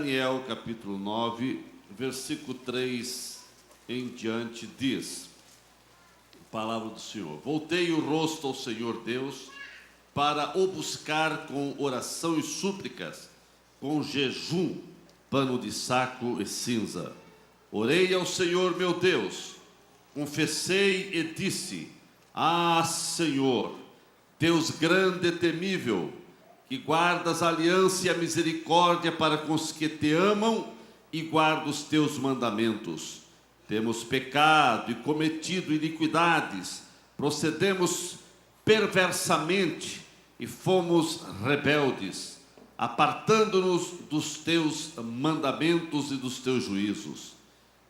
Daniel, capítulo 9, versículo 3 em diante, diz: Palavra do Senhor. Voltei o rosto ao Senhor Deus, para o buscar com oração e súplicas, com jejum, pano de saco e cinza. Orei ao Senhor meu Deus, confessei e disse: Ah, Senhor, Deus grande e temível, que guardas a aliança e a misericórdia para com os que te amam e guarda os teus mandamentos. Temos pecado e cometido iniquidades, procedemos perversamente e fomos rebeldes, apartando-nos dos teus mandamentos e dos teus juízos.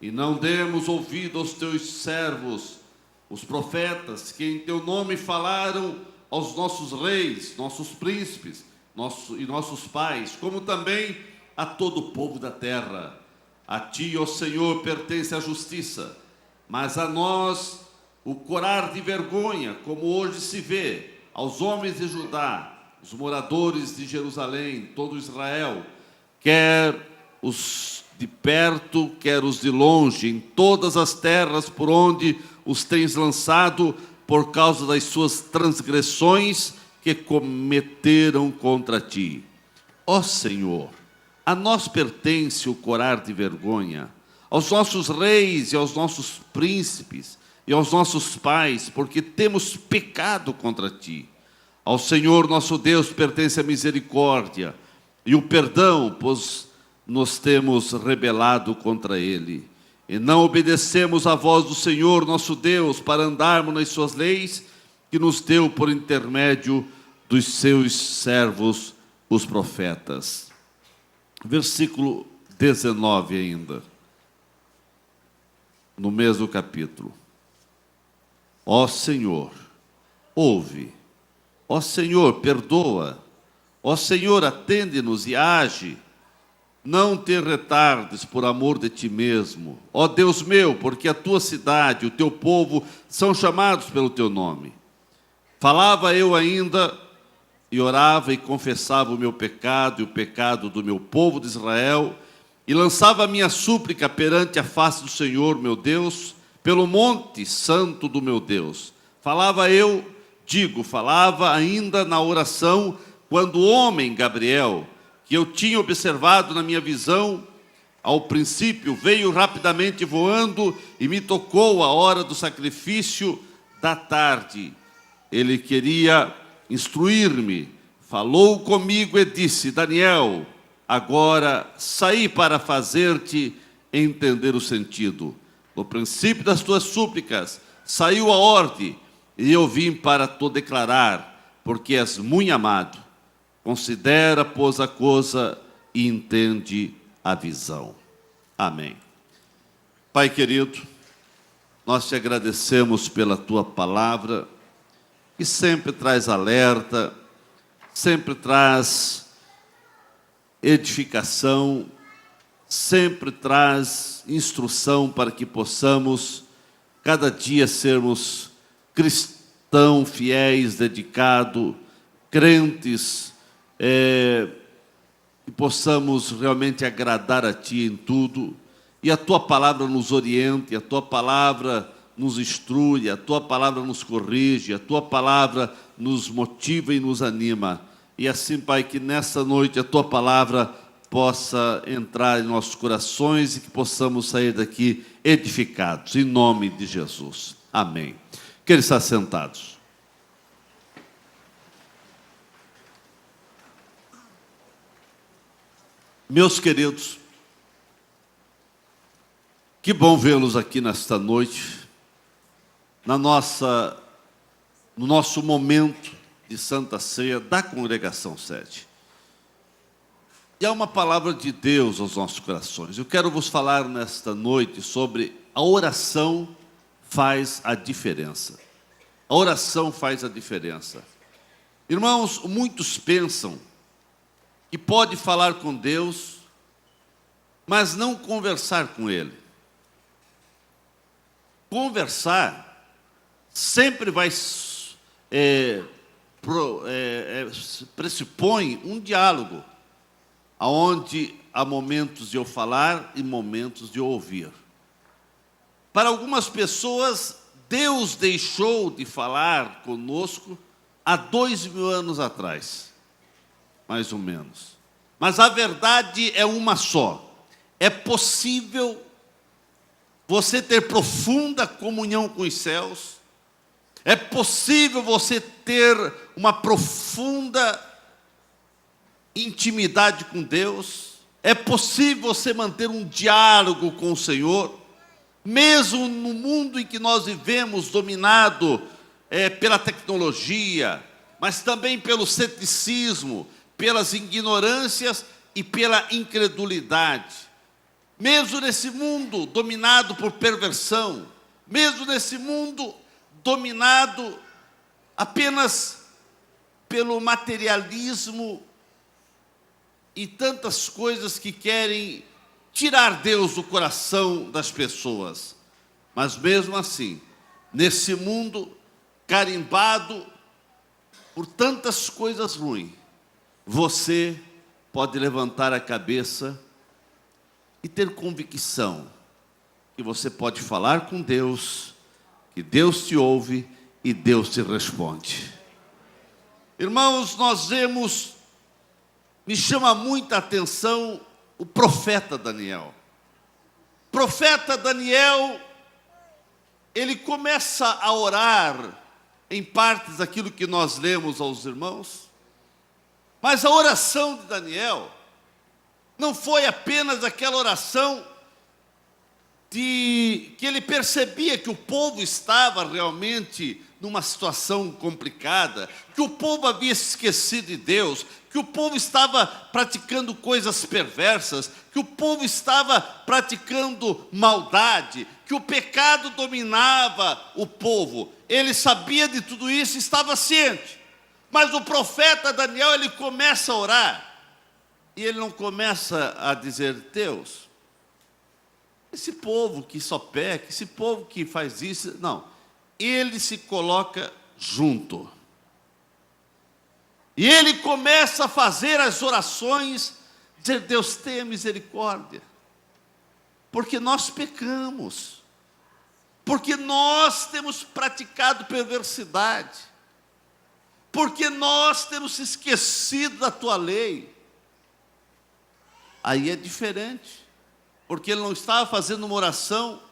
E não demos ouvido aos teus servos, os profetas, que em teu nome falaram aos nossos reis, nossos príncipes e nossos pais, como também a todo o povo da terra. A ti, ó Senhor, pertence a justiça, mas a nós o corar de vergonha, como hoje se vê, aos homens de Judá, os moradores de Jerusalém, todo Israel, quer os de perto, quer os de longe, em todas as terras por onde os tens lançado, por causa das suas transgressões que cometeram contra ti. Ó Senhor, a nós pertence o corar de vergonha, aos nossos reis e aos nossos príncipes e aos nossos pais, porque temos pecado contra ti. Ao Senhor nosso Deus pertence a misericórdia e o perdão, pois nos temos rebelado contra ele. E não obedecemos à voz do Senhor nosso Deus para andarmos nas suas leis, que nos deu por intermédio dos seus servos, os profetas. Versículo 19 ainda, no mesmo capítulo. Ó Senhor, ouve. Ó Senhor, perdoa. Ó Senhor, atende-nos e age. Não te retardes por amor de ti mesmo. Ó Deus meu, porque a tua cidade, o teu povo, são chamados pelo teu nome. Falava eu ainda, e orava e confessava o meu pecado e o pecado do meu povo de Israel, e lançava a minha súplica perante a face do Senhor, meu Deus, pelo monte santo do meu Deus. Falava ainda na oração, quando o homem Gabriel, que eu tinha observado na minha visão, ao princípio veio rapidamente voando e me tocou a hora do sacrifício da tarde. Ele queria instruir-me, falou comigo e disse: Daniel, agora saí para fazer-te entender o sentido. No princípio das tuas súplicas saiu a ordem, e eu vim para te declarar, porque és muito amado. Considera, pois, a coisa e entende a visão. Amém. Pai querido, nós te agradecemos pela tua palavra, que sempre traz alerta, sempre traz edificação, sempre traz instrução para que possamos cada dia sermos cristãos fiéis, dedicados, crentes, que possamos realmente agradar a Ti em tudo, e a Tua palavra nos oriente, a Tua palavra nos instrui, a Tua palavra nos corrige, a Tua palavra nos motiva e nos anima. E assim, Pai, que nessa noite a Tua palavra possa entrar em nossos corações e que possamos sair daqui edificados, em nome de Jesus. Amém. Querem estar sentados. Meus queridos, que bom vê-los aqui nesta noite, no nosso momento de Santa Ceia da Congregação Sede. E há uma palavra de Deus aos nossos corações. Eu quero vos falar nesta noite sobre a oração faz a diferença. A oração faz a diferença. Irmãos, muitos pensam que pode falar com Deus, mas não conversar com Ele. Conversar sempre pressupõe um diálogo. aonde há momentos de eu falar e momentos de eu ouvir. Para algumas pessoas, Deus deixou de falar conosco há 2000 anos atrás, mais ou menos. Mas a verdade é uma só. É possível você ter profunda comunhão com os céus. É possível você ter uma profunda intimidade com Deus. É possível você manter um diálogo com o Senhor, mesmo no mundo em que nós vivemos, dominado pela tecnologia, mas também pelo ceticismo, pelas ignorâncias e pela incredulidade. Mesmo nesse mundo dominado por perversão, mesmo nesse mundo dominado apenas pelo materialismo e tantas coisas que querem tirar Deus do coração das pessoas. Mas mesmo assim, nesse mundo carimbado por tantas coisas ruins, você pode levantar a cabeça e ter convicção que você pode falar com Deus, que Deus te ouve e Deus te responde. Irmãos, nós vemos, me chama muita atenção o profeta Daniel. O profeta Daniel, ele começa a orar em partes daquilo que nós lemos aos irmãos, mas a oração de Daniel não foi apenas aquela oração que ele percebia que o povo estava realmente numa situação complicada, que o povo havia se esquecido de Deus, que o povo estava praticando coisas perversas, que o povo estava praticando maldade, que o pecado dominava o povo. Ele sabia de tudo isso e estava ciente. Mas o profeta Daniel, ele começa a orar. E ele não começa a dizer: Deus, esse povo que só peca, esse povo que faz isso, não. Ele se coloca junto. E ele começa a fazer as orações, dizer: Deus, tenha misericórdia. Porque nós pecamos. Porque nós temos praticado perversidade. Porque nós temos se esquecido da tua lei. Aí é diferente, porque ele não estava fazendo uma oração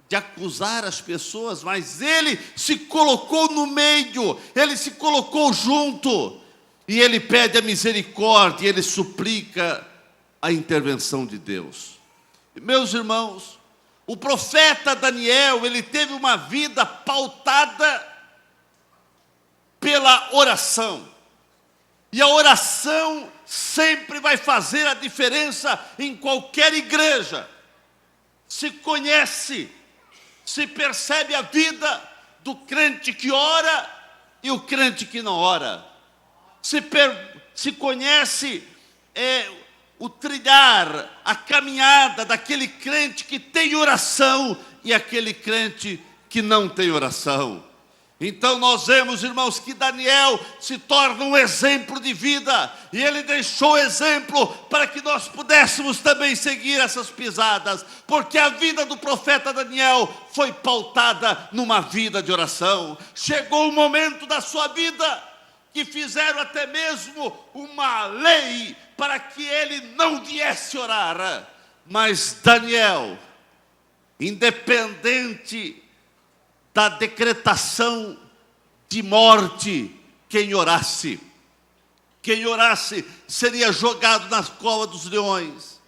de acusar as pessoas, mas ele se colocou no meio, ele se colocou junto, e ele pede a misericórdia, ele suplica a intervenção de Deus. E, meus irmãos, o profeta Daniel, ele teve uma vida pautada pela oração. E a oração sempre vai fazer a diferença em qualquer igreja. Se conhece, se percebe a vida do crente que ora e o crente que não ora. Se conhece o trilhar, a caminhada daquele crente que tem oração e aquele crente que não tem oração. Então nós vemos, irmãos, que Daniel se torna um exemplo de vida, e ele deixou exemplo para que nós pudéssemos também seguir essas pisadas, porque a vida do profeta Daniel foi pautada numa vida de oração. Chegou o momento da sua vida que fizeram até mesmo uma lei para que ele não viesse orar, mas Daniel, independente da decretação de morte, quem orasse seria jogado na cova dos leões.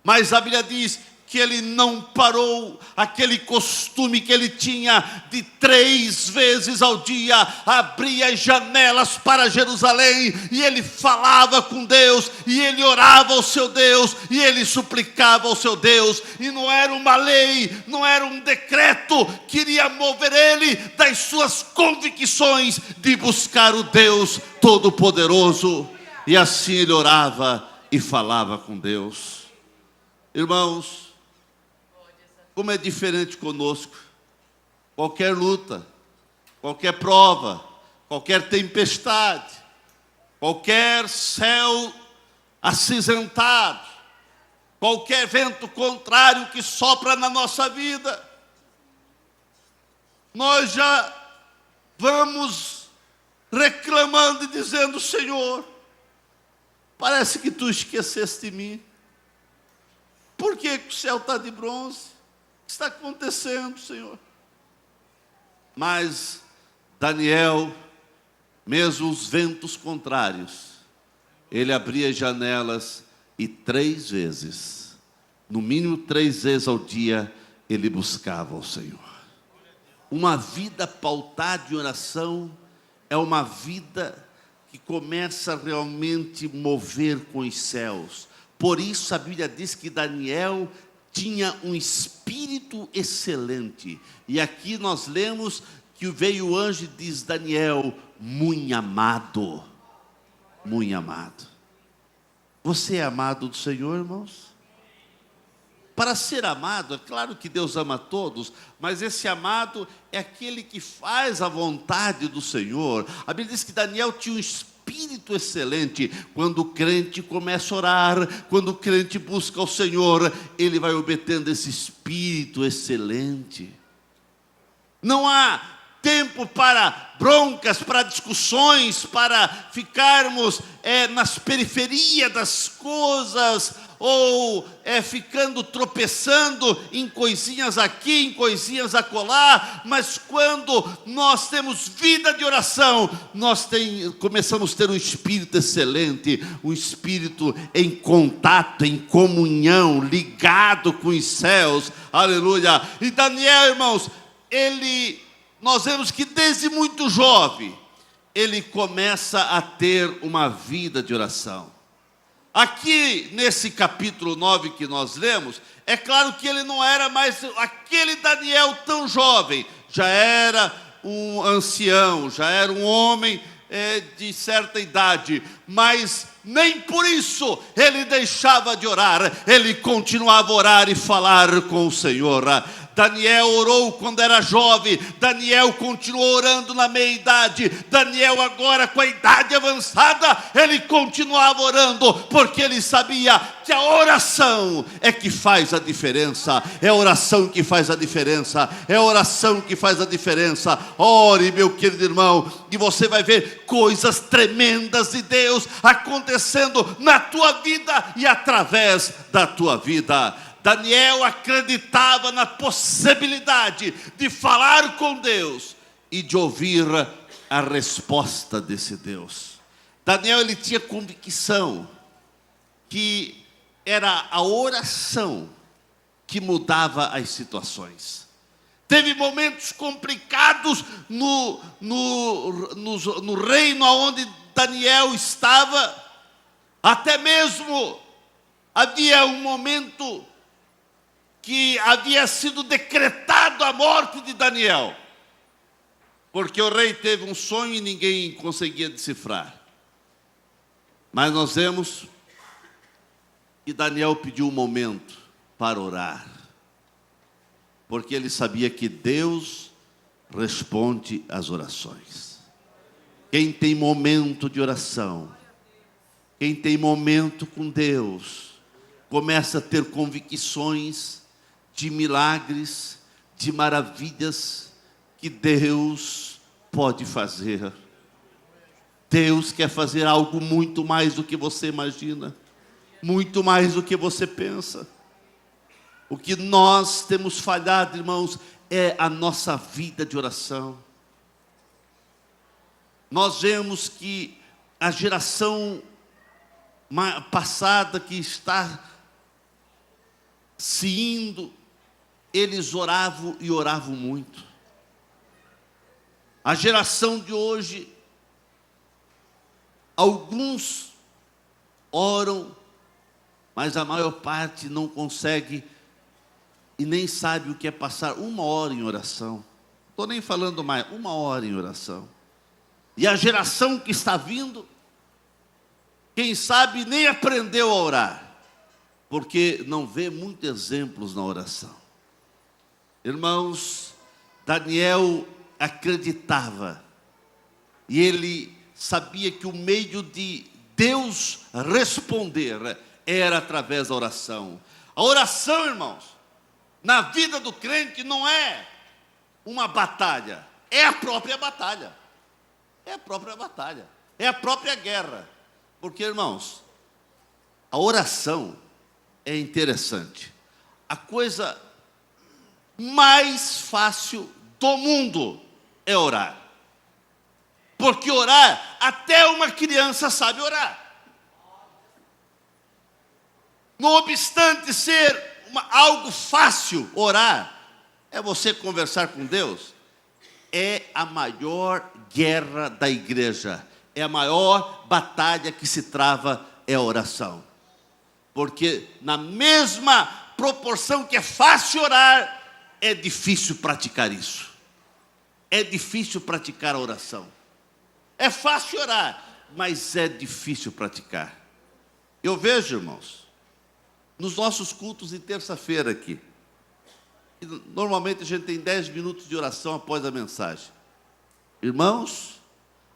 Mas a Bíblia diz que ele não parou aquele costume que ele tinha de 3 vezes ao dia abrir as janelas para Jerusalém, e ele falava com Deus, e ele orava ao seu Deus, e ele suplicava ao seu Deus. E não era uma lei, não era um decreto que iria mover ele das suas convicções de buscar o Deus Todo-Poderoso. E assim ele orava e falava com Deus. Irmãos, como é diferente conosco. Qualquer luta, qualquer prova, qualquer tempestade, qualquer céu acinzentado, qualquer vento contrário que sopra na nossa vida, nós já vamos reclamando e dizendo: Senhor, parece que tu esqueceste de mim. Por que o céu está de bronze? O que está acontecendo, Senhor? Mas Daniel, mesmo os ventos contrários, ele abria janelas e 3 vezes, no mínimo 3 vezes ao dia, ele buscava o Senhor. Uma vida pautada em oração é uma vida que começa a realmente mover com os céus. Por isso a Bíblia diz que Daniel tinha um espírito excelente. E aqui nós lemos que veio o anjo e diz: Daniel, muito amado, muito amado. Você é amado do Senhor, irmãos? Para ser amado, é claro que Deus ama todos, mas esse amado é aquele que faz a vontade do Senhor. A Bíblia diz que Daniel tinha um espírito excelente. Quando o crente começa a orar, quando o crente busca o Senhor, ele vai obtendo esse espírito excelente. Não há tempo para broncas, para discussões, para ficarmos nas periferias das coisas, ou ficando tropeçando em coisinhas aqui, em coisinhas acolá. Mas quando nós temos vida de oração, nós começamos a ter um espírito excelente, um espírito em contato, em comunhão, ligado com os céus, aleluia. E Daniel, irmãos, nós vemos que desde muito jovem, ele começa a ter uma vida de oração. Aqui nesse capítulo 9 que nós lemos, é claro que ele não era mais aquele Daniel tão jovem, já era um ancião, já era um homem de certa idade, mas nem por isso ele deixava de orar, ele continuava a orar e falar com o Senhor. Daniel orou quando era jovem, Daniel continuou orando na meia-idade, Daniel agora com a idade avançada, ele continuava orando, porque ele sabia que a oração é que faz a diferença, é a oração que faz a diferença, é a oração que faz a diferença. Ore, meu querido irmão, e você vai ver coisas tremendas de Deus acontecendo na tua vida e através da tua vida. Daniel acreditava na possibilidade de falar com Deus e de ouvir a resposta desse Deus. Daniel, ele tinha convicção que era a oração que mudava as situações. Teve momentos complicados no reino onde Daniel estava. Até mesmo havia um momento que havia sido decretado a morte de Daniel, porque o rei teve um sonho e ninguém conseguia decifrar. Mas nós vemos que Daniel pediu um momento para orar, porque ele sabia que Deus responde às orações. Quem tem momento de oração, quem tem momento com Deus, começa a ter convicções de milagres, de maravilhas que Deus pode fazer. Deus quer fazer algo muito mais do que você imagina, muito mais do que você pensa. O que nós temos falhado, irmãos, é a nossa vida de oração. Nós vemos que a geração passada que está se indo, eles oravam e oravam muito. A geração de hoje, alguns oram, mas a maior parte não consegue e nem sabe o que é passar 1 hora em oração. Não estou nem falando mais, 1 hora em oração. E a geração que está vindo, quem sabe nem aprendeu a orar, porque não vê muitos exemplos na oração. Irmãos, Daniel acreditava, e ele sabia que o meio de Deus responder era através da oração. A oração, irmãos, na vida do crente não é uma batalha, é a própria batalha. É a própria batalha, é a própria guerra. Porque, irmãos, a oração é interessante. A coisa mais fácil do mundo é orar. Porque orar, até uma criança sabe orar. Não obstante ser algo fácil orar, é você conversar com Deus, é a maior guerra da igreja, é a maior batalha que se trava, é a oração. Porque na mesma proporção que é fácil orar, é difícil praticar isso. É difícil praticar a oração. É fácil orar, mas é difícil praticar. Eu vejo, irmãos, nos nossos cultos de terça-feira aqui, normalmente a gente tem 10 minutos de oração após a mensagem. Irmãos,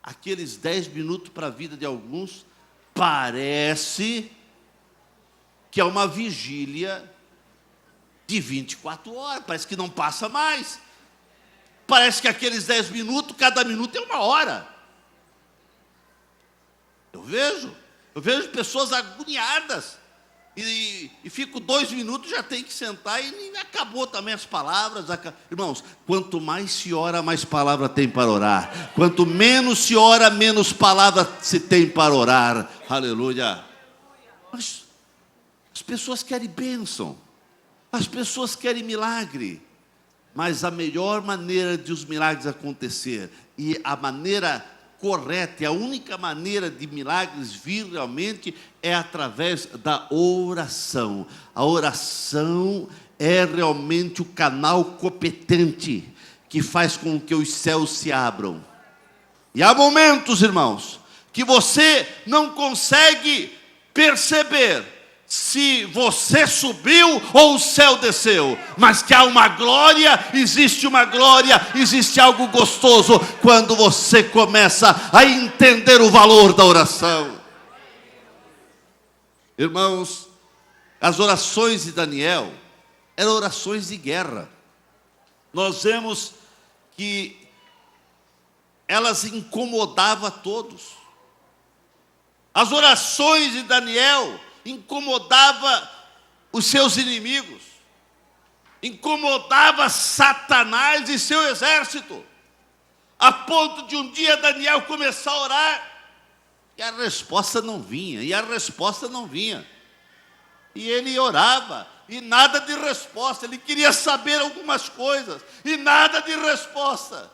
aqueles 10 minutos para a vida de alguns, parece que é uma vigília de 24 horas, parece que não passa mais. Parece que aqueles 10 minutos, cada minuto é uma hora. Eu vejo pessoas agoniadas, e fico 2 minutos, já tem que sentar, e acabou também as palavras. Irmãos, quanto mais se ora, mais palavra tem para orar. Quanto menos se ora, menos palavra se tem para orar. Aleluia. Mas as pessoas querem bênção, as pessoas querem milagre, mas a melhor maneira de os milagres acontecer, e a maneira correta, e a única maneira de milagres vir realmente, é através da oração. A oração é realmente o canal competente que faz com que os céus se abram. E há momentos, irmãos, que você não consegue perceber se você subiu ou o céu desceu, mas que há uma glória, existe algo gostoso quando você começa a entender o valor da oração. Irmãos, as orações de Daniel eram orações de guerra. Nós vemos que elas incomodavam a todos. As orações de Daniel incomodava os seus inimigos, incomodava Satanás e seu exército, a ponto de um dia Daniel começar a orar, e a resposta não vinha, e ele orava, e nada de resposta. Ele queria saber algumas coisas, e nada de resposta.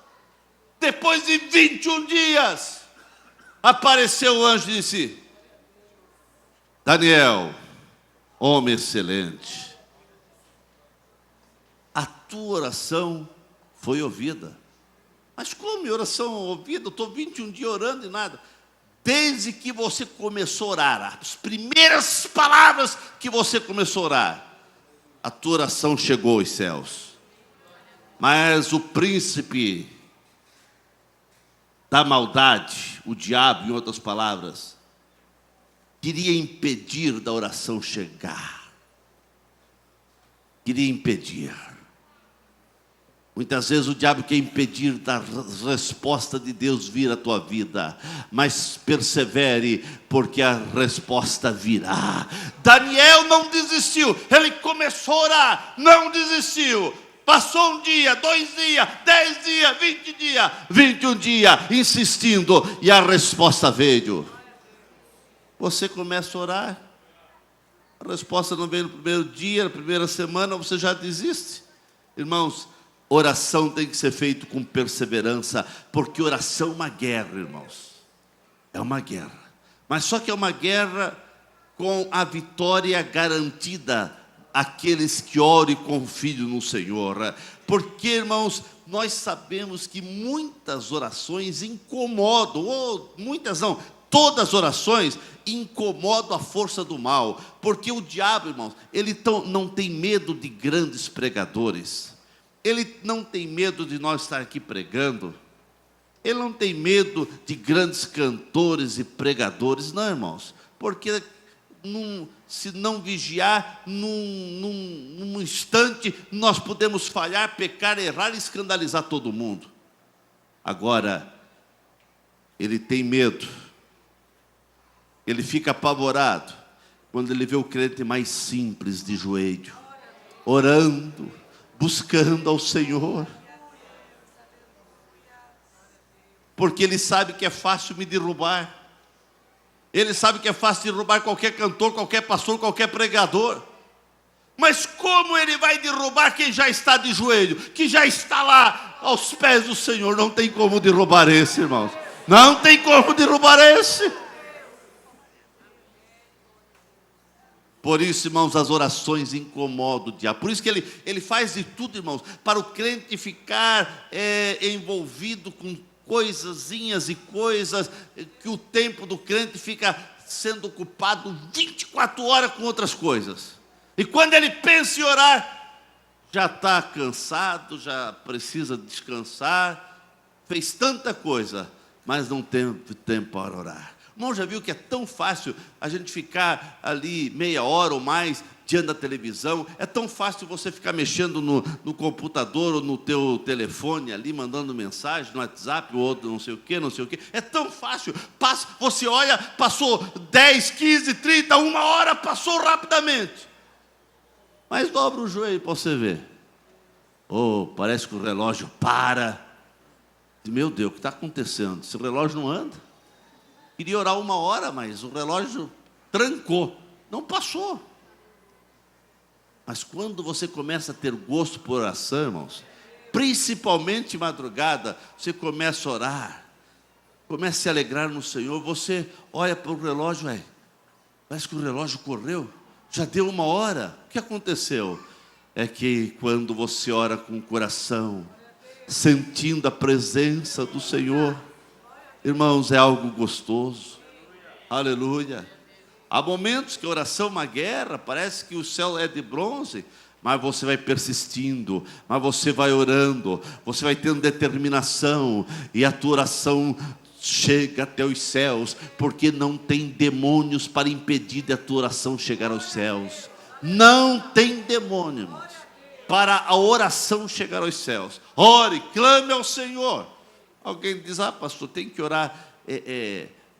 Depois de 21 dias, apareceu o anjo e disse: Daniel, homem excelente, a tua oração foi ouvida. Mas como minha oração ouvida? Eu estou 21 dias orando e nada. Desde que você começou a orar, as primeiras palavras que você começou a orar, a tua oração chegou aos céus. Mas o príncipe da maldade, o diabo, em outras palavras, queria impedir da oração chegar. Queria impedir. Muitas vezes o diabo quer impedir da resposta de Deus vir à tua vida. Mas persevere, porque a resposta virá. Daniel não desistiu. Ele começou a orar, não desistiu. Passou 1 dia, 2 dias, 10 dias, 20 dias, 21 dias, insistindo, e a resposta veio. Você começa a orar, a resposta não vem no primeiro dia, na primeira semana, você já desiste. Irmãos, oração tem que ser feita com perseverança, porque oração é uma guerra, irmãos. É uma guerra. Mas só que é uma guerra com a vitória garantida àqueles que oram e confiam no Senhor. Porque, irmãos, nós sabemos que muitas orações incomodam, ou muitas não, todas as orações incomodam a força do mal. Porque o diabo, irmãos, ele não tem medo de grandes pregadores. Ele não tem medo de nós estar aqui pregando. Ele não tem medo de grandes cantores e pregadores, não, irmãos. Porque se não vigiar, num instante, nós podemos falhar, pecar, errar e escandalizar todo mundo. Agora, ele tem medo, ele fica apavorado quando ele vê o crente mais simples de joelho, orando, buscando ao Senhor. Porque ele sabe que é fácil me derrubar. Ele sabe que é fácil derrubar qualquer cantor, qualquer pastor, qualquer pregador. Mas como ele vai derrubar quem já está de joelho, que já está lá aos pés do Senhor? Não tem como derrubar esse, irmãos. Não tem como derrubar esse. Por isso, irmãos, as orações incomodam o diabo. Por isso que ele faz de tudo, irmãos, para o crente ficar envolvido com coisazinhas e coisas, que o tempo do crente fica sendo ocupado 24 horas com outras coisas. E quando ele pensa em orar, já está cansado, já precisa descansar, fez tanta coisa, mas não tem tempo para orar. O irmão já viu que é tão fácil a gente ficar ali meia hora ou mais diante da televisão? É tão fácil você ficar mexendo no computador ou no teu telefone ali, mandando mensagem no WhatsApp ou outro, não sei o quê. É tão fácil. Você olha, passou 10, 15, 30, uma hora, passou rapidamente. Mas dobra o joelho para você ver. Oh, parece que o relógio para. Meu Deus, o que está acontecendo? Esse relógio não anda. Queria orar uma hora, mas o relógio trancou. Não passou. Mas quando você começa a ter gosto por oração, irmãos, principalmente madrugada, você começa a orar, começa a se alegrar no Senhor, você olha para o relógio, parece que o relógio correu, já deu uma hora. O que aconteceu? É que quando você ora com o coração, sentindo a presença do Senhor, irmãos, é algo gostoso. Aleluia. Há momentos que a oração é uma guerra, parece que o céu é de bronze, mas você vai persistindo, mas você vai orando, você vai tendo determinação, e a tua oração chega até os céus, porque não tem demônios para impedir da tua oração chegar aos céus. Não tem demônio, irmãos, para a oração chegar aos céus. Ore, clame ao Senhor. Alguém diz, pastor, tem que orar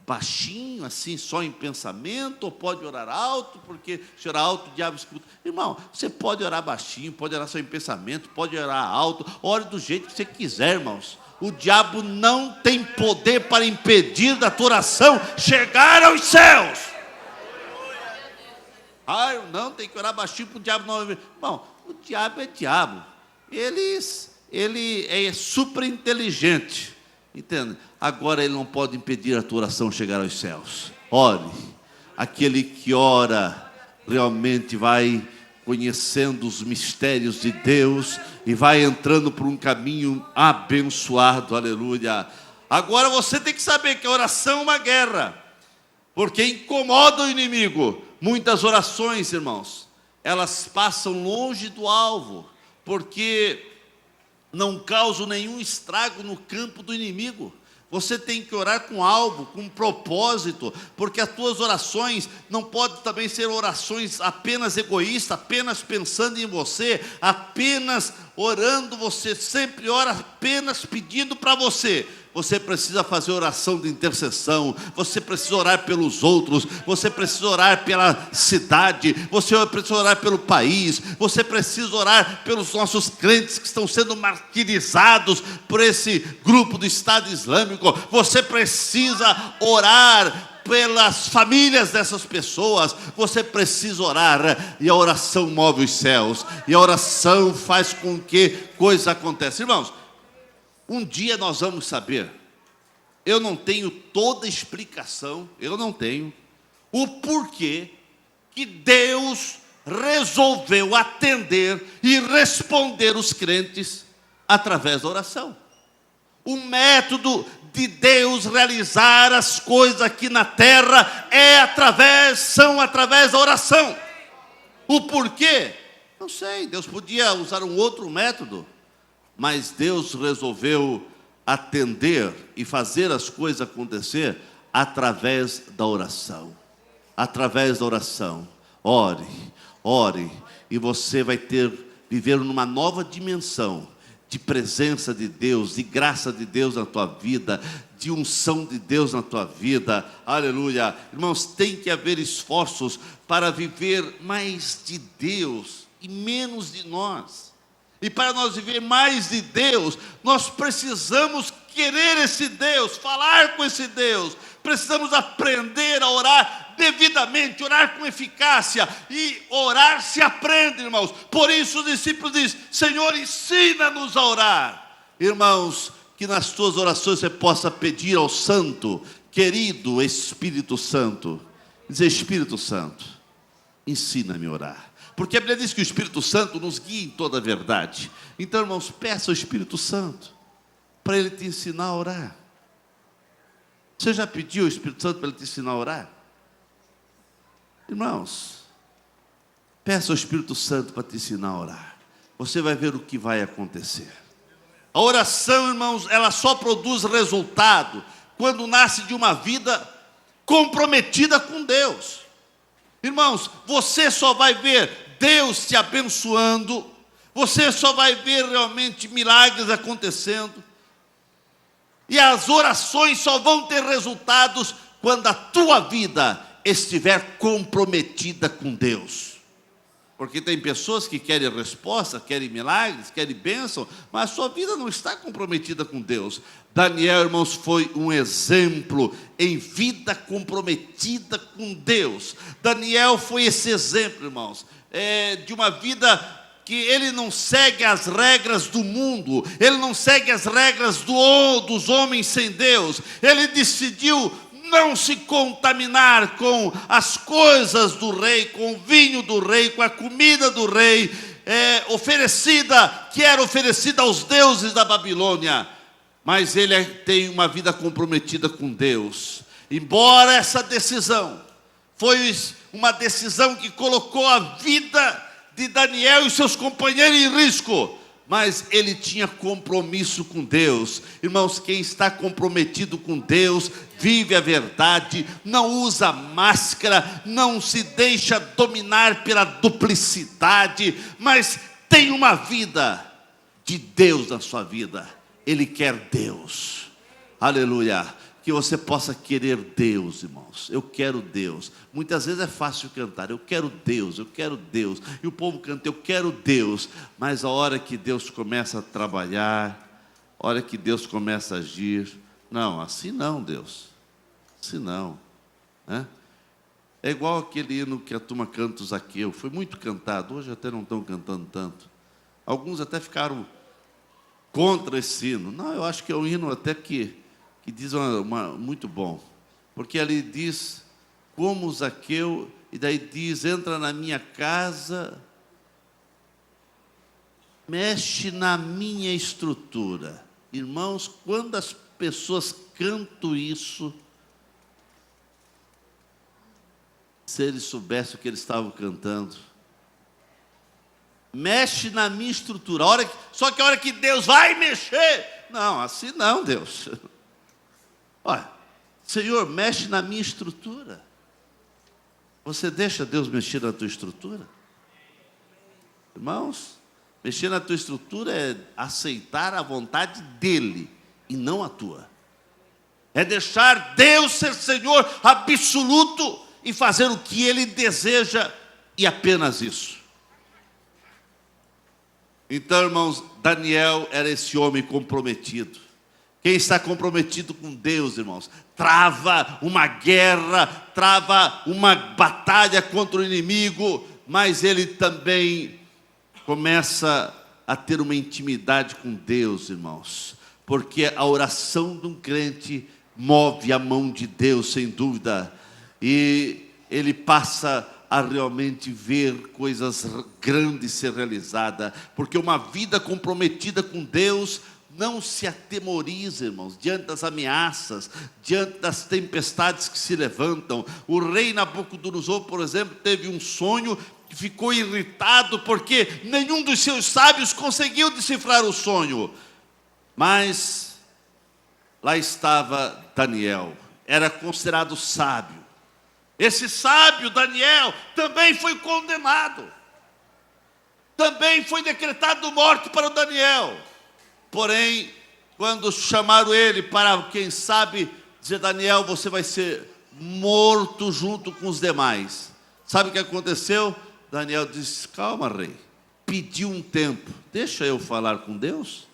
baixinho, assim, só em pensamento, ou pode orar alto, porque se orar alto o diabo escuta. Irmão, você pode orar baixinho, pode orar só em pensamento, pode orar alto, ore do jeito que você quiser, irmãos. O diabo não tem poder para impedir da tua oração chegar aos céus. Não, tem que orar baixinho para o diabo não ouvir. Irmão, o diabo é diabo. Ele é super inteligente. Entende? Agora ele não pode impedir a tua oração chegar aos céus. Ore. Aquele que ora realmente vai conhecendo os mistérios de Deus e vai entrando por um caminho abençoado. Aleluia. Agora você tem que saber que a oração é uma guerra, porque incomoda o inimigo. Muitas orações, irmãos, elas passam longe do alvo, porque não causam nenhum estrago no campo do inimigo. Você tem que orar com alvo, com propósito, porque as tuas orações não podem também ser orações apenas egoístas, apenas pensando em você, apenas orando, você sempre ora apenas pedindo para você. Você precisa fazer oração de intercessão, você precisa orar pelos outros, você precisa orar pela cidade, você precisa orar pelo país, você precisa orar pelos nossos crentes que estão sendo martirizados por esse grupo do Estado Islâmico. Você precisa orar pelas famílias dessas pessoas. Você precisa orar, e a oração move os céus, e a oração faz com que coisas aconteçam. Irmãos, um dia nós vamos saber. Eu não tenho toda a explicação, eu não tenho o porquê que Deus resolveu atender e responder os crentes através da oração. O método de Deus realizar as coisas aqui na terra são através da oração. O porquê? Não sei, Deus podia usar um outro método, mas Deus resolveu atender e fazer as coisas acontecer através da oração. Através da oração. Ore, ore, e você vai viver numa nova dimensão de presença de Deus, de graça de Deus na tua vida, de unção de Deus na tua vida. Aleluia. Irmãos, tem que haver esforços para viver mais de Deus e menos de nós. E para nós viver mais de Deus, nós precisamos querer esse Deus, falar com esse Deus. Precisamos aprender a orar devidamente, orar com eficácia. E orar se aprende, irmãos. Por isso os discípulos dizem: Senhor, ensina-nos a orar. Irmãos, que nas tuas orações você possa pedir ao Santo, querido Espírito Santo, dizer: Espírito Santo, ensina-me a orar. Porque a Bíblia diz que o Espírito Santo nos guia em toda a verdade. Então, irmãos, peça ao Espírito Santo para ele te ensinar a orar. Você já pediu ao Espírito Santo para ele te ensinar a orar? Irmãos, peça ao Espírito Santo para te ensinar a orar. Você vai ver o que vai acontecer. A oração, irmãos, ela só produz resultado quando nasce de uma vida comprometida com Deus. Irmãos, você só vai ver Deus te abençoando, você só vai ver realmente milagres acontecendo, e as orações só vão ter resultados quando a tua vida estiver comprometida com Deus. Porque tem pessoas que querem resposta, querem milagres, querem bênção, mas a sua vida não está comprometida com Deus. Daniel, irmãos, foi um exemplo em vida comprometida com Deus. Daniel foi esse exemplo, irmãos, de uma vida que ele não segue as regras do mundo, ele não segue as regras dos homens sem Deus. Ele decidiu não se contaminar com as coisas do rei, com o vinho do rei, com a comida do rei, que era oferecida aos deuses da Babilônia. Mas ele tem uma vida comprometida com Deus. Embora essa decisão foi uma decisão que colocou a vida de Daniel e seus companheiros em risco, mas ele tinha compromisso com Deus. Irmãos, quem está comprometido com Deus, vive a verdade, não usa máscara, não se deixa dominar pela duplicidade, mas tem uma vida de Deus na sua vida. Ele quer Deus. Aleluia. Que você possa querer Deus, irmãos. Eu quero Deus. Muitas vezes é fácil cantar: eu quero Deus, eu quero Deus. E o povo canta: eu quero Deus. Mas a hora que Deus começa a trabalhar, a hora que Deus começa a agir, não, assim não, Deus. Assim não. É igual aquele hino que a turma canta, o Zaqueu. Foi muito cantado, hoje até não estão cantando tanto. Alguns até ficaram contra esse hino. Não, eu acho que é um hino até que diz muito bom, porque ali diz como Zaqueu, e daí diz: entra na minha casa, mexe na minha estrutura. Irmãos, quando as pessoas cantam isso, se eles soubessem o que eles estavam cantando, mexe na minha estrutura. Só que a hora que Deus vai mexer, não, assim não, Deus. Olha, Senhor, mexe na minha estrutura. Você deixa Deus mexer na tua estrutura? Irmãos, mexer na tua estrutura é aceitar a vontade dEle e não a tua. É deixar Deus ser Senhor absoluto e fazer o que Ele deseja, e apenas isso. Então, irmãos, Daniel era esse homem comprometido. Quem está comprometido com Deus, irmãos, trava uma guerra, trava uma batalha contra o inimigo, mas ele também começa a ter uma intimidade com Deus, irmãos, porque a oração de um crente move a mão de Deus, sem dúvida, e ele passa a realmente ver coisas grandes ser realizadas, porque uma vida comprometida com Deus não se atemoriza, irmãos, diante das ameaças, diante das tempestades que se levantam. O rei Nabucodonosor, por exemplo, teve um sonho que ficou irritado, porque nenhum dos seus sábios conseguiu decifrar o sonho. Mas lá estava Daniel, era considerado sábio. Esse sábio Daniel também foi condenado. Também foi decretado morte para o Daniel. Porém, quando chamaram ele para, quem sabe, dizer: Daniel, você vai ser morto junto com os demais. Sabe o que aconteceu? Daniel disse: calma, rei. Pediu um tempo. Deixa eu falar com Deus.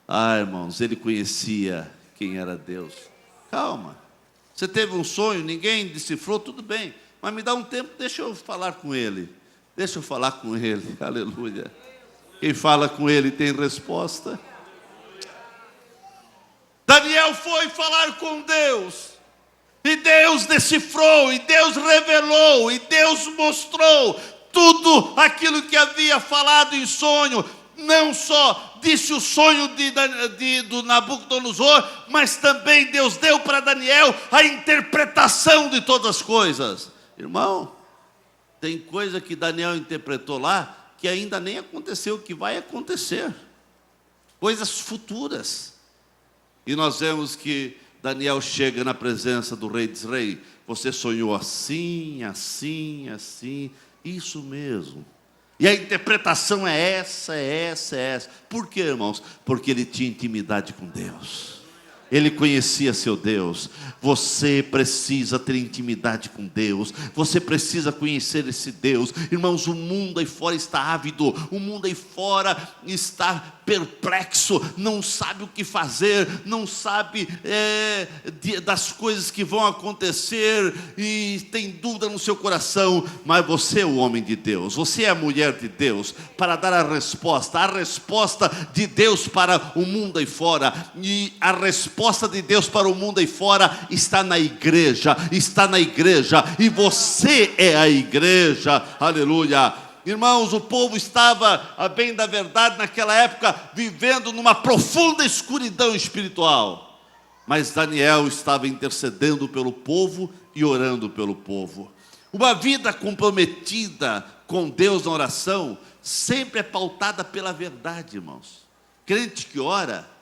Ah, irmãos, ele conhecia quem era Deus. Calma. Você teve um sonho, ninguém decifrou, tudo bem. Mas me dá um tempo, deixa eu falar com ele. Deixa eu falar com ele. Aleluia. Quem fala com ele tem resposta. Daniel foi falar com Deus. E Deus decifrou, e Deus revelou, e Deus mostrou tudo aquilo que havia falado em sonho. Não só disse o sonho do Nabucodonosor, mas também Deus deu para Daniel a interpretação de todas as coisas. Irmão, tem coisa que Daniel interpretou lá, que ainda nem aconteceu, que vai acontecer. Coisas futuras. E nós vemos que Daniel chega na presença do rei e diz: rei, você sonhou assim, assim, assim. Isso mesmo. E a interpretação é essa. Por quê, irmãos? Porque ele tinha intimidade com Deus. Ele conhecia seu Deus. Você precisa ter intimidade com Deus. Você precisa conhecer esse Deus. Irmãos, o mundo aí fora está ávido. O mundo aí fora está perplexo. Não sabe o que fazer. Não sabe das coisas que vão acontecer. E tem dúvida no seu coração. Mas você é o homem de Deus. Você é a mulher de Deus. Para dar a resposta de Deus para o mundo aí fora. E a resposta de Deus para o mundo aí fora está na igreja, e você é a igreja, aleluia. Irmãos, o povo estava, a bem da verdade, naquela época, vivendo numa profunda escuridão espiritual, mas Daniel estava intercedendo pelo povo e orando pelo povo. Uma vida comprometida com Deus na oração sempre é pautada pela verdade, irmãos. Crente que ora,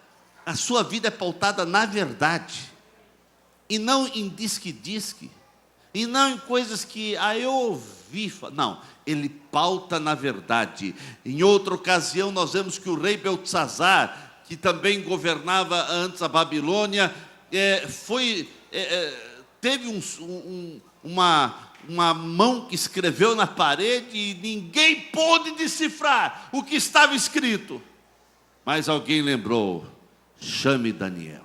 a sua vida é pautada na verdade, e não em disque, e não em coisas que eu ouvi. Não, ele pauta na verdade. Em outra ocasião nós vemos que o rei Beltesazar, que também governava antes a Babilônia, teve uma mão que escreveu na parede e ninguém pôde decifrar o que estava escrito. Mas alguém lembrou: chame Daniel.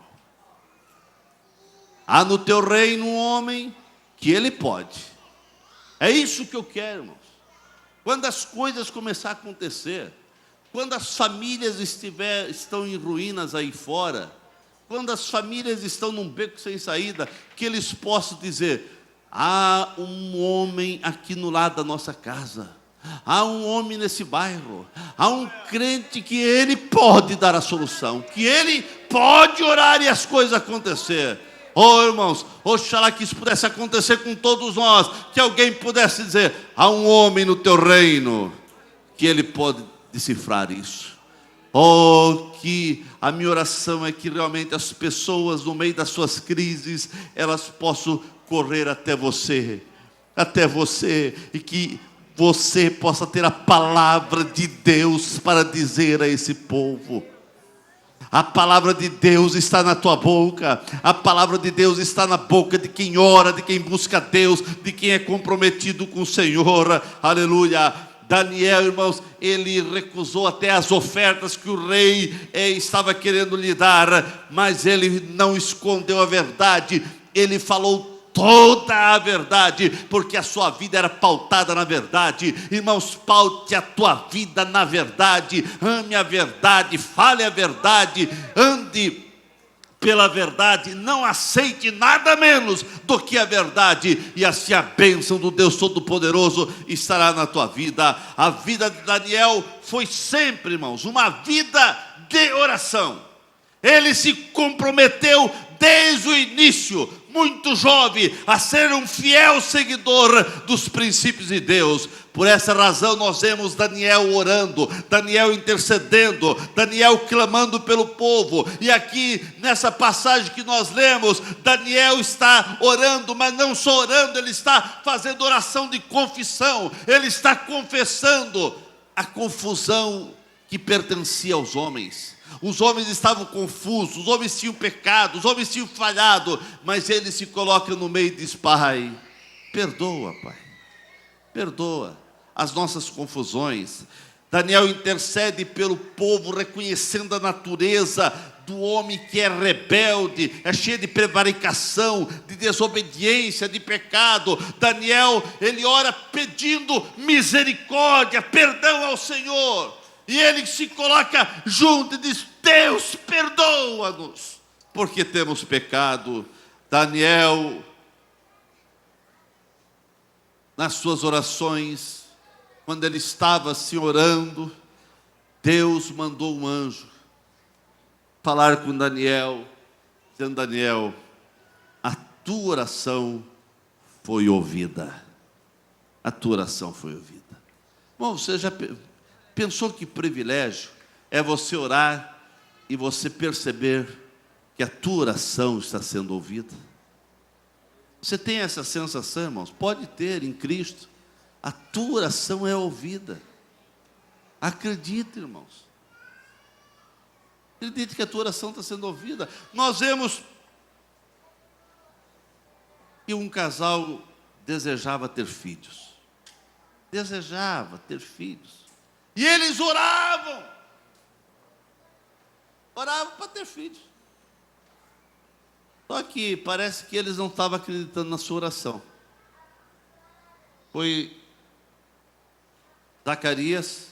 Há no teu reino um homem que ele pode. É isso que eu quero, irmãos. Quando as coisas começarem a acontecer, quando as famílias estão em ruínas aí fora, quando as famílias estão num beco sem saída, que eles possam dizer: há um homem aqui no lado da nossa casa, há um homem nesse bairro, há um crente que ele pode dar a solução, que ele pode orar e as coisas acontecer. Oh, irmãos, oxalá que isso pudesse acontecer com todos nós, que alguém pudesse dizer: há um homem no teu reino que ele pode decifrar isso. Oh, que a minha oração é que realmente as pessoas, no meio das suas crises, elas possam correr até você, e que você possa ter a palavra de Deus para dizer a esse povo. A palavra de Deus está na tua boca, a palavra de Deus está na boca de quem ora, de quem busca Deus, de quem é comprometido com o Senhor, aleluia. Daniel, irmãos, ele recusou até as ofertas que o rei estava querendo lhe dar, mas ele não escondeu a verdade, ele falou toda a verdade, porque a sua vida era pautada na verdade. Irmãos, paute a tua vida na verdade, ame a verdade, fale a verdade, ande pela verdade, não aceite nada menos do que a verdade, e assim a bênção do Deus Todo-Poderoso estará na tua vida. A vida de Daniel foi sempre, irmãos, uma vida de oração. Ele se comprometeu desde o início, muito jovem, a ser um fiel seguidor dos princípios de Deus. Por essa razão nós vemos Daniel orando, Daniel intercedendo, Daniel clamando pelo povo. E aqui nessa passagem que nós lemos, Daniel está orando, mas não só orando, ele está fazendo oração de confissão. Ele está confessando a confusão que pertencia aos homens. Os homens estavam confusos, os homens tinham pecado, os homens tinham falhado, mas ele se coloca no meio e diz: Pai, perdoa, Pai, perdoa as nossas confusões. Daniel intercede pelo povo, reconhecendo a natureza do homem que é rebelde, é cheio de prevaricação, de desobediência, de pecado. Daniel, ele ora pedindo misericórdia, perdão ao Senhor. E ele se coloca junto e diz: Deus, perdoa-nos, porque temos pecado. Daniel, nas suas orações, quando ele estava se orando, Deus mandou um anjo falar com Daniel, dizendo: Daniel, a tua oração foi ouvida. A tua oração foi ouvida. Bom, você já pensou que privilégio é você orar e você perceber que a tua oração está sendo ouvida? Você tem essa sensação, irmãos? Pode ter em Cristo. A tua oração é ouvida. Acredite, irmãos. Acredite que a tua oração está sendo ouvida. Nós vemos que um casal desejava ter filhos. Desejava ter filhos. E eles oravam para ter filhos. Só que parece que eles não estavam acreditando na sua oração. Foi Zacarias,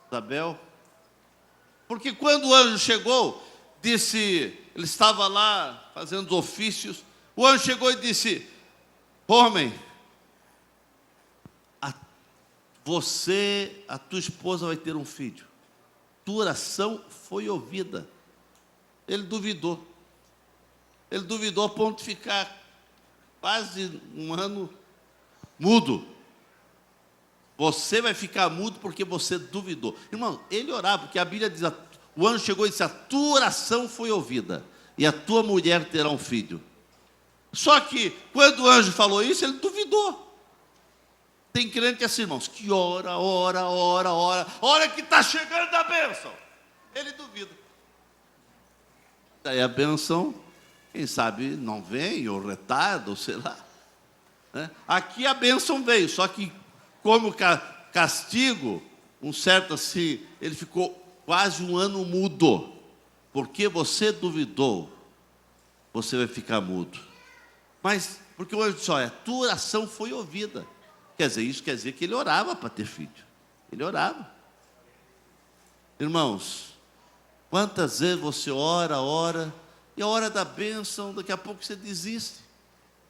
Isabel, porque quando o anjo chegou, disse, ele estava lá fazendo os ofícios, o anjo chegou e disse: homem, a tua esposa vai ter um filho. Tua oração foi ouvida. Ele duvidou. Ele duvidou a ponto de ficar quase um ano mudo. Você vai ficar mudo porque você duvidou. Irmão, ele orava, porque a Bíblia diz, o anjo chegou e disse: a tua oração foi ouvida, e a tua mulher terá um filho. Só que, quando o anjo falou isso, ele duvidou. Tem crente assim, irmãos, que ora hora que está chegando a bênção, ele duvida. Daí a bênção, quem sabe não vem, ou retarda, ou sei lá, né? Aqui a bênção veio, só que como castigo, um certo assim, ele ficou quase um ano mudo, porque você duvidou, você vai ficar mudo. Mas, porque o anjo disse: olha, a tua oração foi ouvida. Quer dizer, isso quer dizer que ele orava para ter filho. Ele orava. Irmãos, quantas vezes você ora, e a hora da bênção, daqui a pouco você desiste.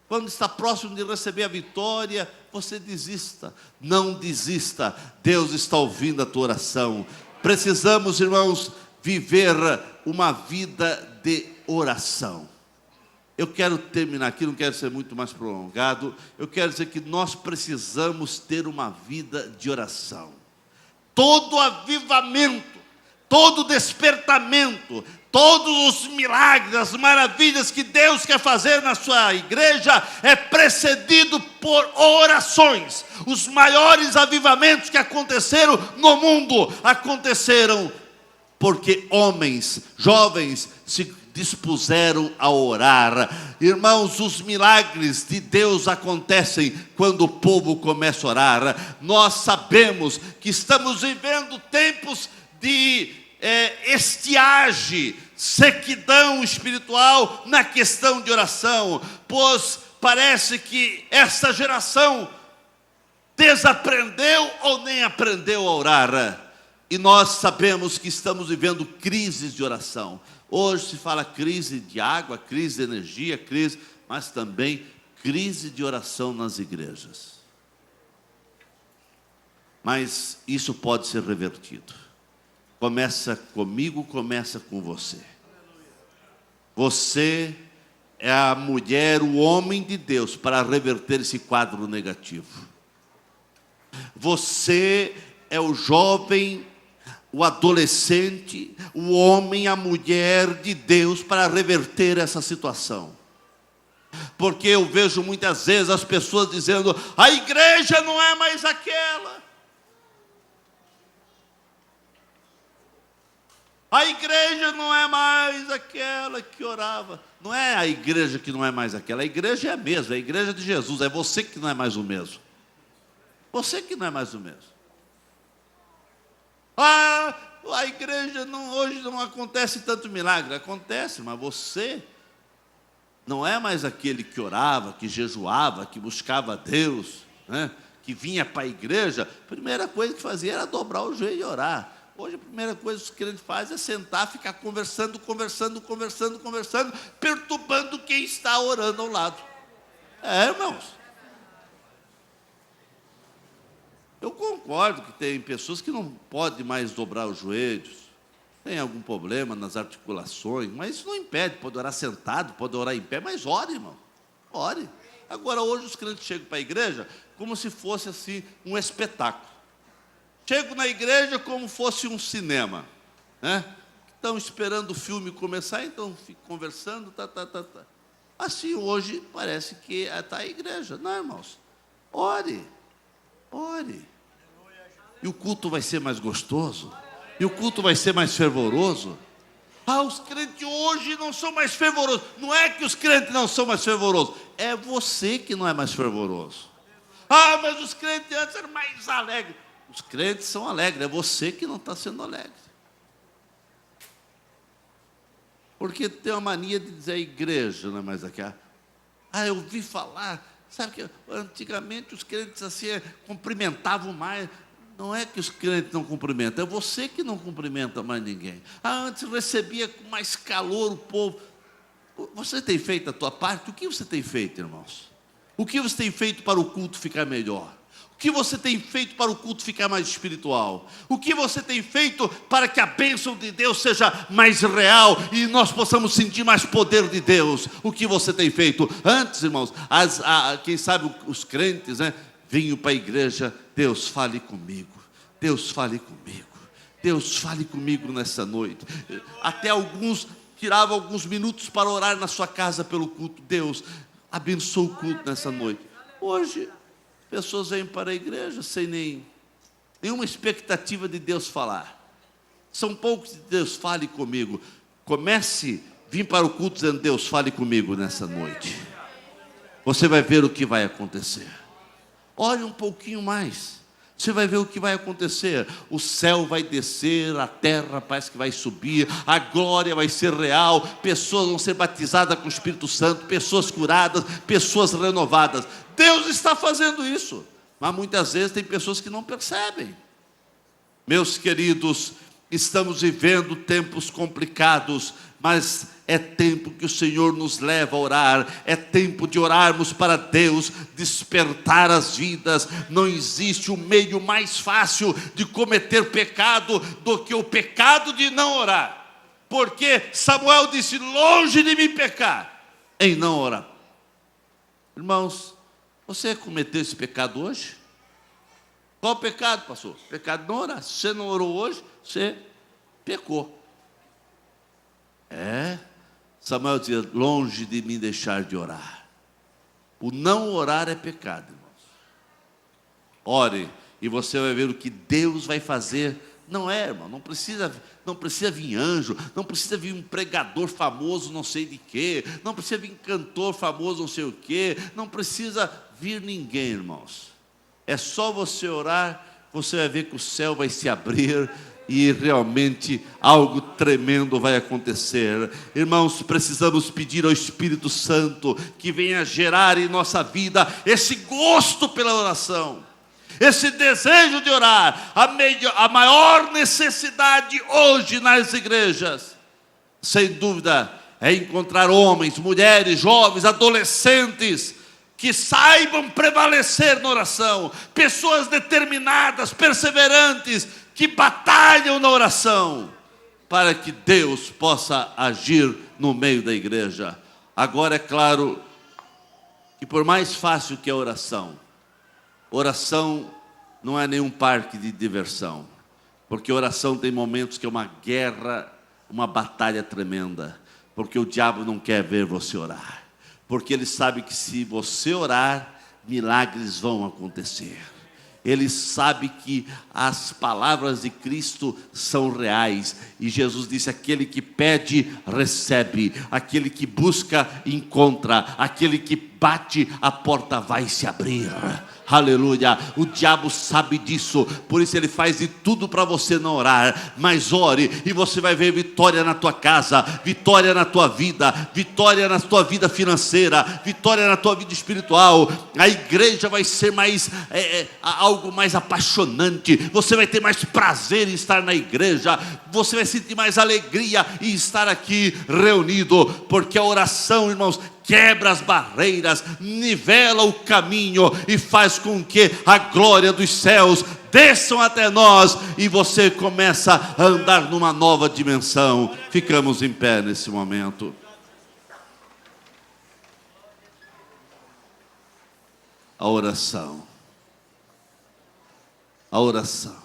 Quando está próximo de receber a vitória, você desista. Não desista, Deus está ouvindo a tua oração. Precisamos, irmãos, viver uma vida de oração. Eu quero terminar aqui, não quero ser muito mais prolongado. Eu quero dizer que nós precisamos ter uma vida de oração. Todo avivamento, todo despertamento, todos os milagres, as maravilhas que Deus quer fazer na sua igreja é precedido por orações. Os maiores avivamentos que aconteceram no mundo aconteceram porque homens, jovens, se dispuseram a orar. Irmãos, os milagres de Deus acontecem quando o povo começa a orar. Nós sabemos que estamos vivendo tempos de estiagem, sequidão espiritual na questão de oração, pois parece que essa geração desaprendeu ou nem aprendeu a orar. E nós sabemos que estamos vivendo crises de oração. Hoje se fala crise de água, crise de energia, mas também crise de oração nas igrejas. Mas isso pode ser revertido. começa comigo, começa com você. Você é a mulher, o homem de Deus para reverter esse quadro negativo. Você é o jovem, o adolescente, o homem, a mulher de Deus para reverter essa situação. Porque eu vejo muitas vezes as pessoas dizendo: a igreja não é mais aquela. A igreja não é mais aquela que orava. Não é a igreja que não é mais aquela. A igreja é a mesma, é a igreja de Jesus. É você que não é mais o mesmo. Você que não é mais o mesmo. A igreja hoje não acontece tanto milagre. Acontece, mas você não é mais aquele que orava, que jejuava, que buscava a Deus, né? Que vinha para a igreja. A primeira coisa que fazia era dobrar o joelho e orar. Hoje a primeira coisa que os crentes fazem é sentar, ficar conversando, perturbando quem está orando ao lado. Irmãos. Eu concordo que tem pessoas que não podem mais dobrar os joelhos, tem algum problema nas articulações, mas isso não impede, pode orar sentado, pode orar em pé, mas ore, irmão, ore. Agora hoje os crentes chegam para a igreja como se fosse assim um espetáculo. Chego na igreja como fosse um cinema, né? Estão esperando o filme começar, então ficam conversando, Assim hoje parece que está a igreja. Não, irmãos, ore. E o culto vai ser mais gostoso. E o culto vai ser mais fervoroso. Os crentes hoje não são mais fervorosos. Não é que os crentes não são mais fervorosos. É você que não é mais fervoroso. Mas os crentes antes eram mais alegres. Os crentes são alegres. É você que não está sendo alegre. Porque tem uma mania de dizer a igreja, não é mais aquela. Eu ouvi falar. Sabe que antigamente os crentes assim cumprimentavam mais. Não é que os crentes não cumprimentam, é você que não cumprimenta mais ninguém. Antes recebia com mais calor o povo. Você tem feito a tua parte? O que você tem feito, irmãos? O que você tem feito para o culto ficar melhor? O que você tem feito para o culto ficar mais espiritual? O que você tem feito para que a bênção de Deus seja mais real e nós possamos sentir mais poder de Deus? O que você tem feito? Antes, irmãos, quem sabe os crentes, né, vinham para a igreja: Deus fale comigo, Deus fale comigo, Deus fale comigo nessa noite. Até alguns tiravam alguns minutos para orar na sua casa pelo culto. Deus abençoe o culto nessa noite. Hoje pessoas vêm para a igreja sem nenhuma expectativa de Deus falar. São poucos de Deus fale comigo. Comece a vir para o culto dizendo: Deus fale comigo nessa noite. Você vai ver o que vai acontecer. Ore um pouquinho mais. Você vai ver o que vai acontecer. O céu vai descer, a terra parece que vai subir, a glória vai ser real, pessoas vão ser batizadas com o Espírito Santo, pessoas curadas, pessoas renovadas. Deus está fazendo isso, mas muitas vezes tem pessoas que não percebem. Meus queridos, estamos vivendo tempos complicados, mas é tempo que o Senhor nos leva a orar, é tempo de orarmos para Deus, despertar as vidas. Não existe um meio mais fácil de cometer pecado do que o pecado de não orar, porque Samuel disse: longe de mim pecar em não orar. Irmãos, você cometeu esse pecado hoje? Qual o pecado, pastor? Pecado de não orar. Se você não orou hoje, você pecou. Samuel dizia: longe de mim deixar de orar. O não orar é pecado, irmãos. Ore, e você vai ver o que Deus vai fazer. Não é, irmão, não precisa vir anjo, não precisa vir um pregador famoso não sei de quê, não precisa vir cantor famoso não sei o quê, não precisa vir ninguém, irmãos. É só você orar, você vai ver que o céu vai se abrir e realmente algo tremendo vai acontecer. Irmãos, precisamos pedir ao Espírito Santo que venha gerar em nossa vida esse gosto pela oração, esse desejo de orar. A maior necessidade hoje nas igrejas, sem dúvida, é encontrar homens, mulheres, jovens, adolescentes que saibam prevalecer na oração, pessoas determinadas, perseverantes, que batalham na oração, para que Deus possa agir no meio da igreja. Agora é claro que por mais fácil que a oração não é nenhum parque de diversão, porque oração tem momentos que é uma guerra, uma batalha tremenda, porque o diabo não quer ver você orar, porque ele sabe que se você orar, milagres vão acontecer. Ele sabe que as palavras de Cristo são reais. E Jesus disse: aquele que pede, recebe. Aquele que busca, encontra. Aquele que bate, a porta vai se abrir. Aleluia. O diabo sabe disso, por isso ele faz de tudo para você não orar. Mas ore e você vai ver vitória na tua casa, vitória na tua vida, vitória na tua vida financeira, vitória na tua vida espiritual. A igreja vai ser mais algo mais apaixonante. Você vai ter mais prazer em estar na igreja. Você vai sentir mais alegria em estar aqui reunido, porque a oração, irmãos, quebra as barreiras, nivela o caminho e faz com que a glória dos céus desçam até nós e você começa a andar numa nova dimensão. Ficamos em pé nesse momento. A oração. A oração.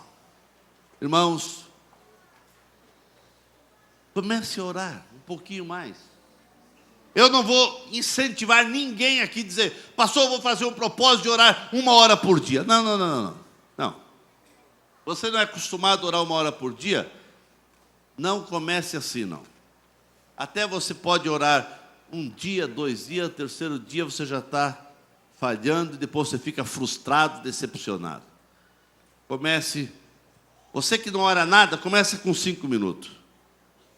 Irmãos, comece a orar um pouquinho mais. Eu não vou incentivar ninguém aqui a dizer: pastor, eu vou fazer um propósito de orar 1 hora por dia. Não. Você não é acostumado a orar 1 hora por dia? Não comece assim, não. Até você pode orar 1 dia, 2 dias, 3º dia você já está falhando e depois você fica frustrado, decepcionado. Comece. Você que não ora nada, comece com 5 minutos.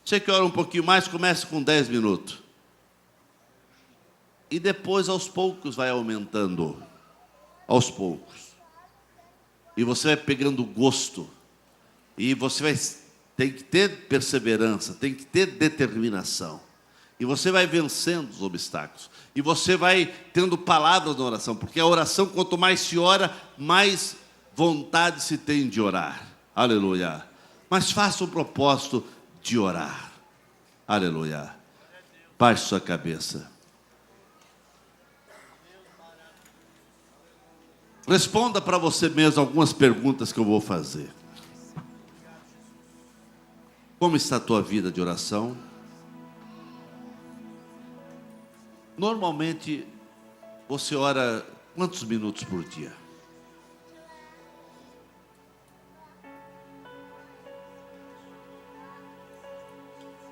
Você que ora um pouquinho mais, comece com 10 minutos. E depois, aos poucos, vai aumentando. Aos poucos. E você vai pegando gosto. E você tem que ter perseverança, tem que ter determinação. E você vai vencendo os obstáculos. E você vai tendo palavras na oração. Porque a oração, quanto mais se ora, mais vontade se tem de orar. Aleluia. Mas faça um propósito de orar. Aleluia. Baixe sua cabeça. Responda para você mesmo algumas perguntas que eu vou fazer. Como está a tua vida de oração? Normalmente, você ora quantos minutos por dia?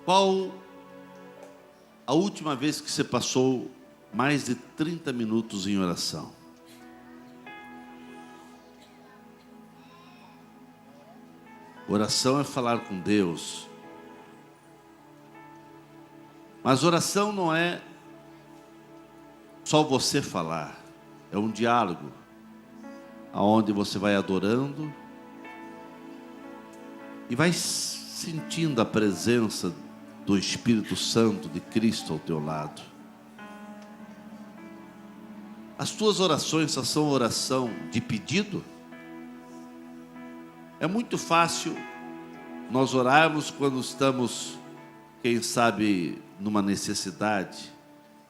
Qual a última vez que você passou mais de 30 minutos em oração? Oração é falar com Deus. Mas oração não é só você falar. É um diálogo, aonde você vai adorando e vai sentindo a presença do Espírito Santo de Cristo ao teu lado. As tuas orações só são oração de pedido? É muito fácil nós orarmos quando estamos, quem sabe, numa necessidade.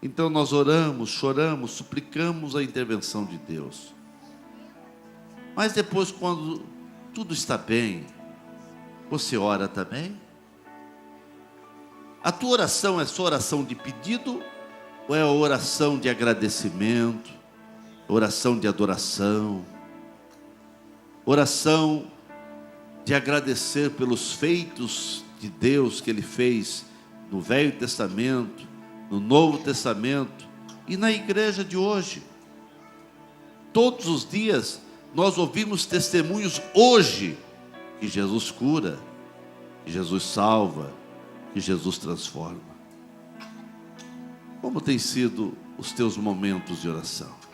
Então nós oramos, choramos, suplicamos a intervenção de Deus. Mas depois, quando tudo está bem, você ora também? A tua oração é só oração de pedido ou é oração de agradecimento, oração de adoração, oração de agradecer pelos feitos de Deus que Ele fez no Velho Testamento, no Novo Testamento e na igreja de hoje? Todos os dias nós ouvimos testemunhos hoje que Jesus cura, que Jesus salva, que Jesus transforma. Como têm sido os teus momentos de oração?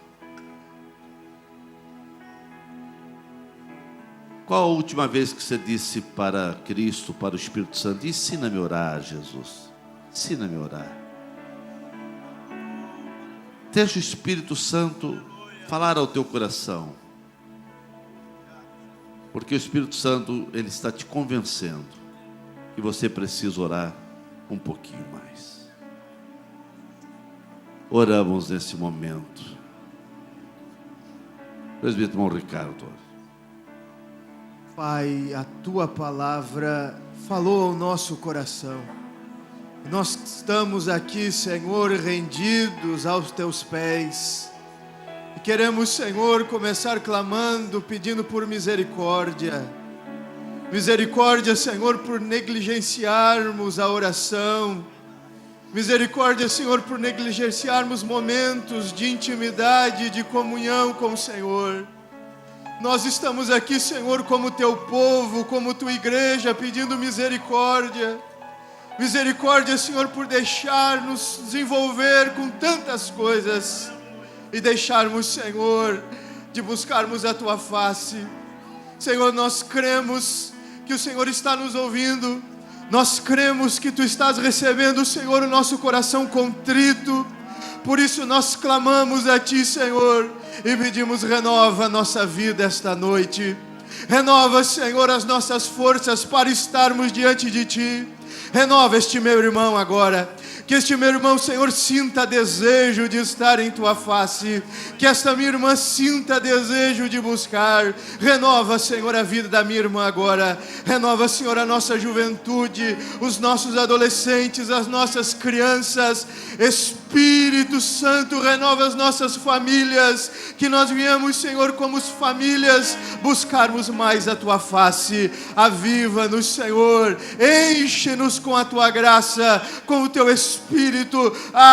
Qual a última vez que você disse para Cristo, para o Espírito Santo: ensina-me a orar, Jesus, ensina-me a orar? Deixa o Espírito Santo falar ao teu coração. Porque o Espírito Santo, ele está te convencendo que você precisa orar um pouquinho mais. Oramos nesse momento. Presbítero irmão Ricardo. Pai, a Tua palavra falou ao nosso coração. Nós estamos aqui, Senhor, rendidos aos Teus pés. E queremos, Senhor, começar clamando, pedindo por misericórdia. Misericórdia, Senhor, por negligenciarmos a oração. Misericórdia, Senhor, por negligenciarmos momentos de intimidade, de comunhão com o Senhor. Nós estamos aqui, Senhor, como Teu povo, como Tua igreja, pedindo misericórdia. Misericórdia, Senhor, por deixar-nos desenvolver com tantas coisas e deixarmos, Senhor, de buscarmos a Tua face. Senhor, nós cremos que o Senhor está nos ouvindo. Nós cremos que Tu estás recebendo, Senhor, o nosso coração contrito. Por isso nós clamamos a Ti, Senhor, e pedimos: renova a nossa vida esta noite. Renova, Senhor, as nossas forças para estarmos diante de Ti. Renova este meu irmão agora. Que este meu irmão, Senhor, sinta desejo de estar em Tua face. Que esta minha irmã sinta desejo de buscar. Renova, Senhor, a vida da minha irmã agora. Renova, Senhor, a nossa juventude, os nossos adolescentes, as nossas crianças. Espírito Santo, renova as nossas famílias. Que nós viemos, Senhor, como famílias, buscarmos mais a Tua face. Aviva-nos, Senhor. Enche-nos com a Tua graça, com o Teu Espírito.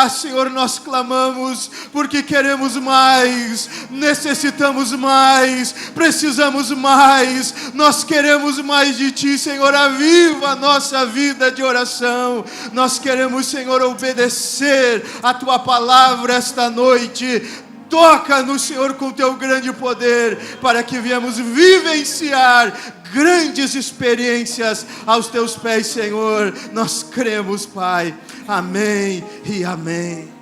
Senhor, nós clamamos porque queremos mais, necessitamos mais, precisamos mais, nós queremos mais de Ti, Senhor. Aviva a nossa vida de oração. Nós queremos, Senhor, obedecer a Tua palavra esta noite. Toca-nos, Senhor, com Teu grande poder, para que viemos vivenciar grandes experiências aos Teus pés, Senhor. Nós cremos, Pai. Amém e amém.